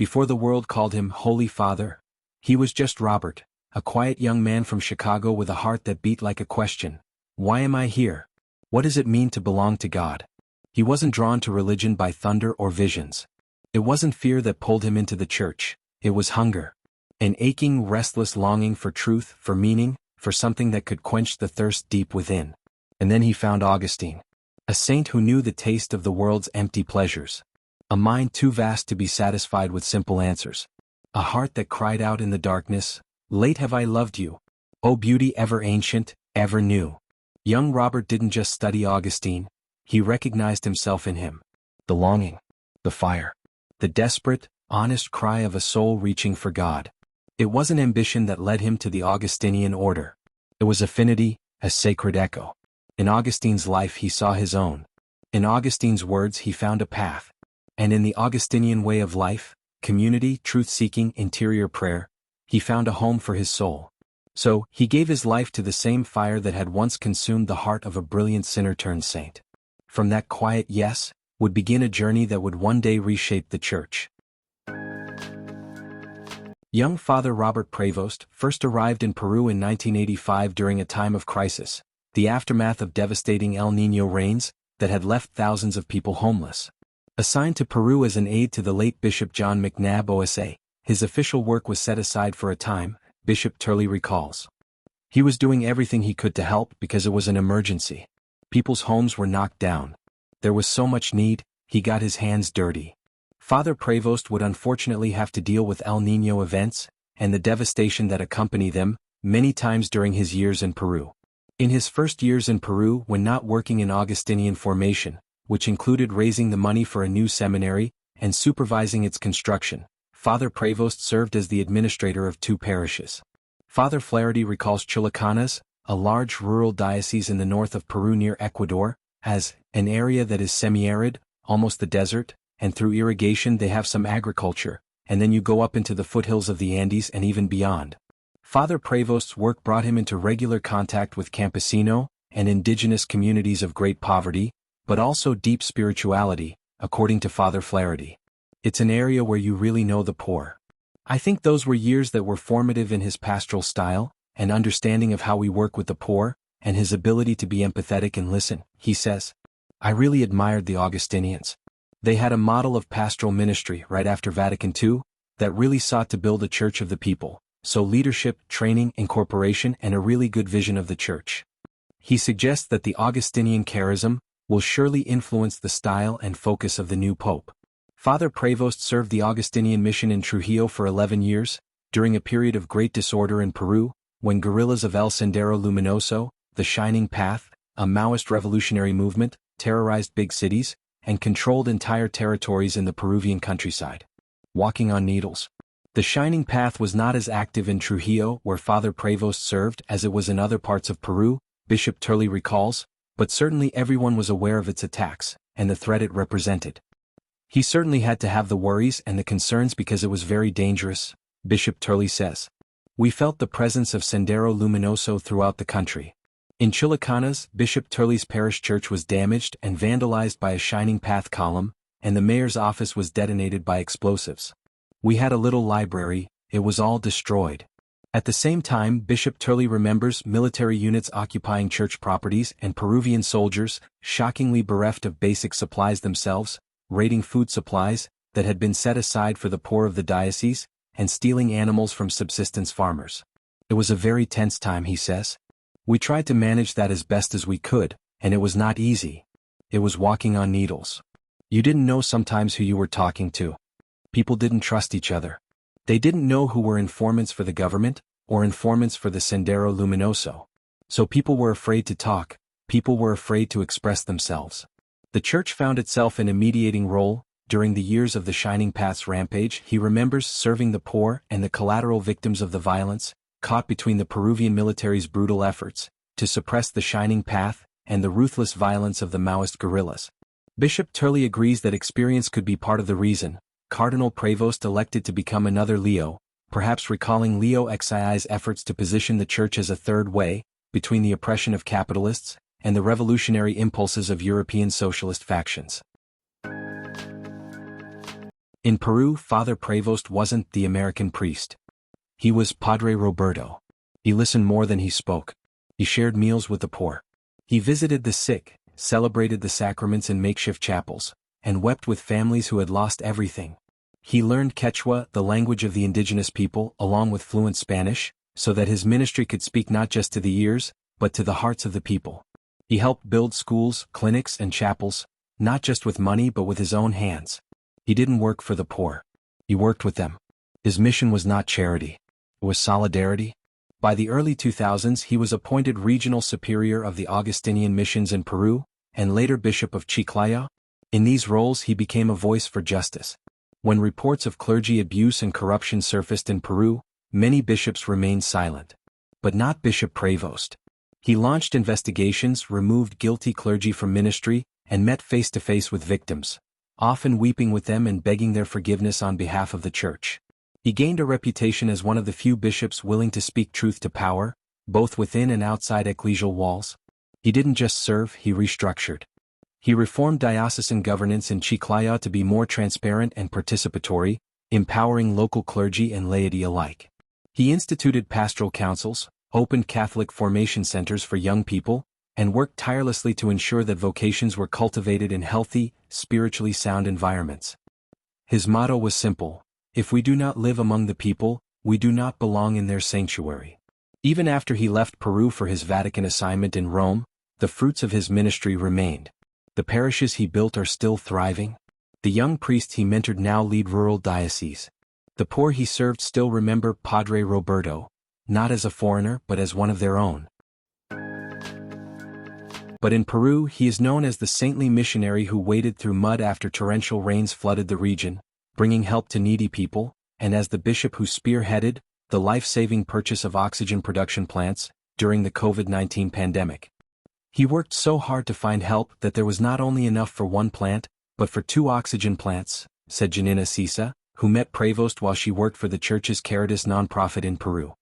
Before the world called him Holy Father, he was just Robert, a quiet young man from Chicago with a heart that beat like a question. Why am I here? What does it mean to belong to God? He wasn't drawn to religion by thunder or visions. It wasn't fear that pulled him into the church, it was hunger. An aching, restless longing for truth, for meaning, for something that could quench the thirst deep within. And then he found Augustine, a saint who knew the taste of the world's empty pleasures. A mind too vast to be satisfied with simple answers. A heart that cried out in the darkness, "Late have I loved you, O beauty ever ancient, ever new." Young Robert didn't just study Augustine, he recognized himself in him. The longing, the fire, the desperate, honest cry of a soul reaching for God. It wasn't ambition that led him to the Augustinian order. It was affinity, a sacred echo. In Augustine's life he saw his own. In Augustine's words he found a path. And in the Augustinian way of life, community, truth-seeking, interior prayer, he found a home for his soul. So, he gave his life to the same fire that had once consumed the heart of a brilliant sinner turned saint. From that quiet yes, would begin a journey that would one day reshape the church. Young Father Robert Prevost first arrived in Peru in 1985 during a time of crisis, the aftermath of devastating El Niño rains that had left thousands of people homeless. Assigned to Peru as an aide to the late Bishop John McNabb OSA, his official work was set aside for a time, Bishop Turley recalls. He was doing everything he could to help because it was an emergency. People's homes were knocked down. There was so much need, he got his hands dirty. Father Prevost would unfortunately have to deal with El Niño events, and the devastation that accompanied them, many times during his years in Peru. In his first years in Peru, when not working in Augustinian formation, which included raising the money for a new seminary and supervising its construction, Father Prevost served as the administrator of 2 parishes. Father Flaherty recalls Chilicanas, a large rural diocese in the north of Peru near Ecuador, as an area that is semi-arid, almost the desert, and through irrigation they have some agriculture, and then you go up into the foothills of the Andes and even beyond. Father Prevost's work brought him into regular contact with campesino and indigenous communities of great poverty, but also deep spirituality, according to Father Flaherty. It's an area where you really know the poor. I think those were years that were formative in his pastoral style, and understanding of how we work with the poor, and his ability to be empathetic and listen, he says. I really admired the Augustinians. They had a model of pastoral ministry right after Vatican II, that really sought to build a church of the people, so leadership, training, incorporation, and a really good vision of the church. He suggests that the Augustinian charism will surely influence the style and focus of the new pope. Father Prevost served the Augustinian mission in Trujillo for 11 years, during a period of great disorder in Peru, when guerrillas of El Sendero Luminoso, the Shining Path, a Maoist revolutionary movement, terrorized big cities, and controlled entire territories in the Peruvian countryside. Walking on needles. The Shining Path was not as active in Trujillo, where Father Prevost served, as it was in other parts of Peru, Bishop Turley recalls, but certainly everyone was aware of its attacks, and the threat it represented. He certainly had to have the worries and the concerns because it was very dangerous, Bishop Turley says. We felt the presence of Sendero Luminoso throughout the country. In Chilicanas, Bishop Turley's parish church was damaged and vandalized by a Shining Path column, and the mayor's office was detonated by explosives. We had a little library, it was all destroyed. At the same time, Bishop Turley remembers military units occupying church properties and Peruvian soldiers, shockingly bereft of basic supplies themselves, raiding food supplies that had been set aside for the poor of the diocese, and stealing animals from subsistence farmers. It was a very tense time, he says. We tried to manage that as best as we could, and it was not easy. It was walking on needles. You didn't know sometimes who you were talking to. People didn't trust each other. They didn't know who were informants for the government, or informants for the Sendero Luminoso. So people were afraid to talk, people were afraid to express themselves. The church found itself in a mediating role. During the years of the Shining Path's rampage, he remembers serving the poor and the collateral victims of the violence, caught between the Peruvian military's brutal efforts to suppress the Shining Path and the ruthless violence of the Maoist guerrillas. Bishop Turley agrees that experience could be part of the reason Cardinal Prevost elected to become another Leo, perhaps recalling Leo XIV's efforts to position the church as a third way, between the oppression of capitalists and the revolutionary impulses of European socialist factions. In Peru, Father Prevost wasn't the American priest. He was Padre Roberto. He listened more than he spoke. He shared meals with the poor. He visited the sick, celebrated the sacraments in makeshift chapels, and wept with families who had lost everything. He learned Quechua, the language of the indigenous people, along with fluent Spanish, so that his ministry could speak not just to the ears, but to the hearts of the people. He helped build schools, clinics, and chapels, not just with money but with his own hands. He didn't work for the poor. He worked with them. His mission was not charity. It was solidarity. By the early 2000s he was appointed regional superior of the Augustinian missions in Peru, and later Bishop of Chiclayo. In these roles he became a voice for justice. When reports of clergy abuse and corruption surfaced in Peru, many bishops remained silent. But not Bishop Prevost. He launched investigations, removed guilty clergy from ministry, and met face-to-face with victims, often weeping with them and begging their forgiveness on behalf of the Church. He gained a reputation as one of the few bishops willing to speak truth to power, both within and outside ecclesial walls. He didn't just serve, he restructured. He reformed diocesan governance in Chiclayo to be more transparent and participatory, empowering local clergy and laity alike. He instituted pastoral councils, opened Catholic formation centers for young people, and worked tirelessly to ensure that vocations were cultivated in healthy, spiritually sound environments. His motto was simple: if we do not live among the people, we do not belong in their sanctuary. Even after he left Peru for his Vatican assignment in Rome, the fruits of his ministry remained. The parishes he built are still thriving. The young priests he mentored now lead rural dioceses. The poor he served still remember Padre Roberto, not as a foreigner but as one of their own. But in Peru he is known as the saintly missionary who waded through mud after torrential rains flooded the region, bringing help to needy people, and as the bishop who spearheaded the life-saving purchase of oxygen production plants during the COVID-19 pandemic. He worked so hard to find help that there was not only enough for one plant, but for 2 oxygen plants, said Janina Sisa, who met Prevost while she worked for the Church's Caritas nonprofit in Peru.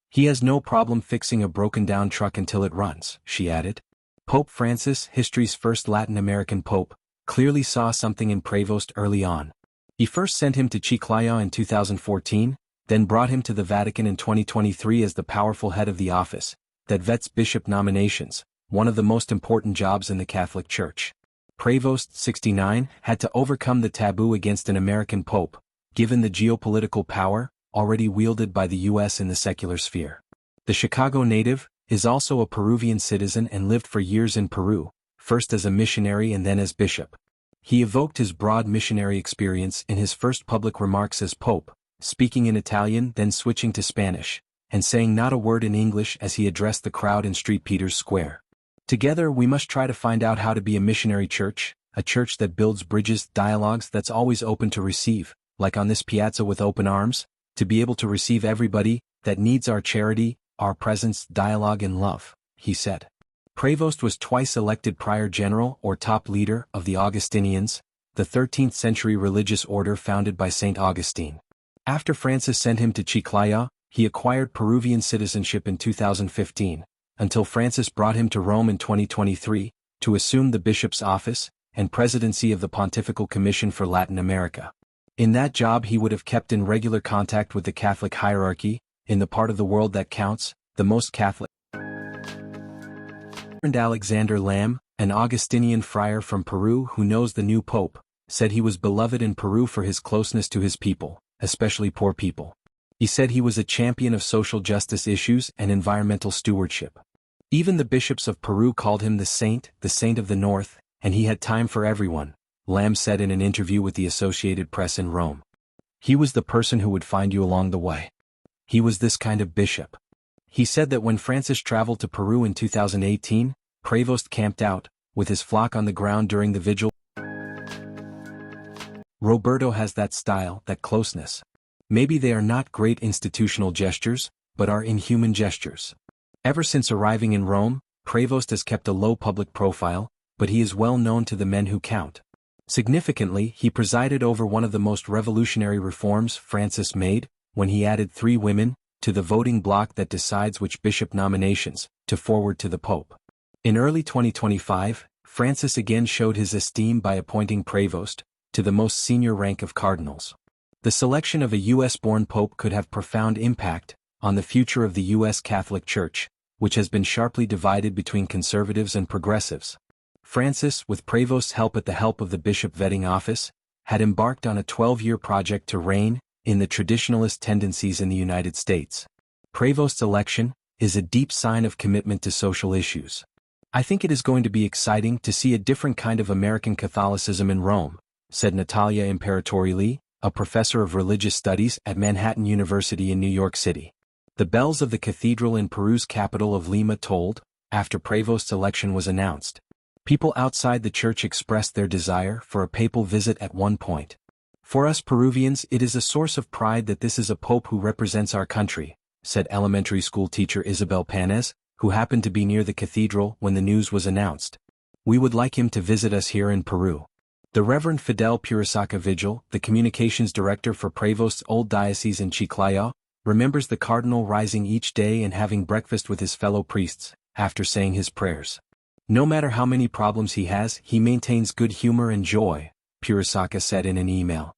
He has no problem fixing a broken-down truck until it runs, she added. Pope Francis, history's first Latin American pope, clearly saw something in Prevost early on. He first sent him to Chiclayo in 2014, then brought him to the Vatican in 2023 as the powerful head of the office that vets bishop nominations, one of the most important jobs in the Catholic Church. Prevost, 69, had to overcome the taboo against an American pope, given the geopolitical power already wielded by the U.S. in the secular sphere. The Chicago native is also a Peruvian citizen and lived for years in Peru, first as a missionary and then as bishop. He evoked his broad missionary experience in his first public remarks as pope, speaking in Italian then switching to Spanish, and saying not a word in English as he addressed the crowd in St. Peter's Square. Together we must try to find out how to be a missionary church, a church that builds bridges, dialogues that's always open to receive, like on this piazza with open arms, to be able to receive everybody that needs our charity, our presence, dialogue and love, he said. Prevost was twice elected prior general or top leader of the Augustinians, the 13th century religious order founded by St. Augustine. After Francis sent him to Chiclayo, he acquired Peruvian citizenship in 2015, until Francis brought him to Rome in 2023, to assume the bishop's office and presidency of the Pontifical Commission for Latin America. In that job he would have kept in regular contact with the Catholic hierarchy, in the part of the world that counts, the most Catholic. Alexander Lamb, an Augustinian friar from Peru who knows the new pope, said he was beloved in Peru for his closeness to his people, especially poor people. He said he was a champion of social justice issues and environmental stewardship. Even the bishops of Peru called him the saint of the North, and he had time for everyone, Lamb said in an interview with the Associated Press in Rome. He was the person who would find you along the way. He was this kind of bishop. He said that when Francis traveled to Peru in 2018, Prevost camped out, with his flock on the ground during the vigil. Roberto has that style, that closeness. Maybe they are not great institutional gestures, but are inhuman gestures. Ever since arriving in Rome, Prevost has kept a low public profile, but he is well known to the men who count. Significantly, he presided over one of the most revolutionary reforms Francis made, when he added 3 women to the voting bloc that decides which bishop nominations to forward to the Pope. In early 2025, Francis again showed his esteem by appointing Prevost to the most senior rank of cardinals. The selection of a U.S.-born pope could have profound impact on the future of the U.S. Catholic Church, which has been sharply divided between conservatives and progressives. Francis, with Prevost's help of the Bishop Vetting Office, had embarked on a 12-year project to rein in the traditionalist tendencies in the United States. Prevost's election is a deep sign of commitment to social issues. I think it is going to be exciting to see a different kind of American Catholicism in Rome, said Natalia Imperatori, a professor of religious studies at Manhattan University in New York City. The bells of the cathedral in Peru's capital of Lima tolled after Prevost's election was announced. People outside the church expressed their desire for a papal visit at one point. For us Peruvians, it is a source of pride that this is a pope who represents our country, said elementary school teacher Isabel Panes, who happened to be near the cathedral when the news was announced. We would like him to visit us here in Peru. The Reverend Fidel Purisaca Vigil, the communications director for Prevost's old diocese in Chiclayo, remembers the cardinal rising each day and having breakfast with his fellow priests, after saying his prayers. No matter how many problems he has, he maintains good humor and joy, Purisaca said in an email.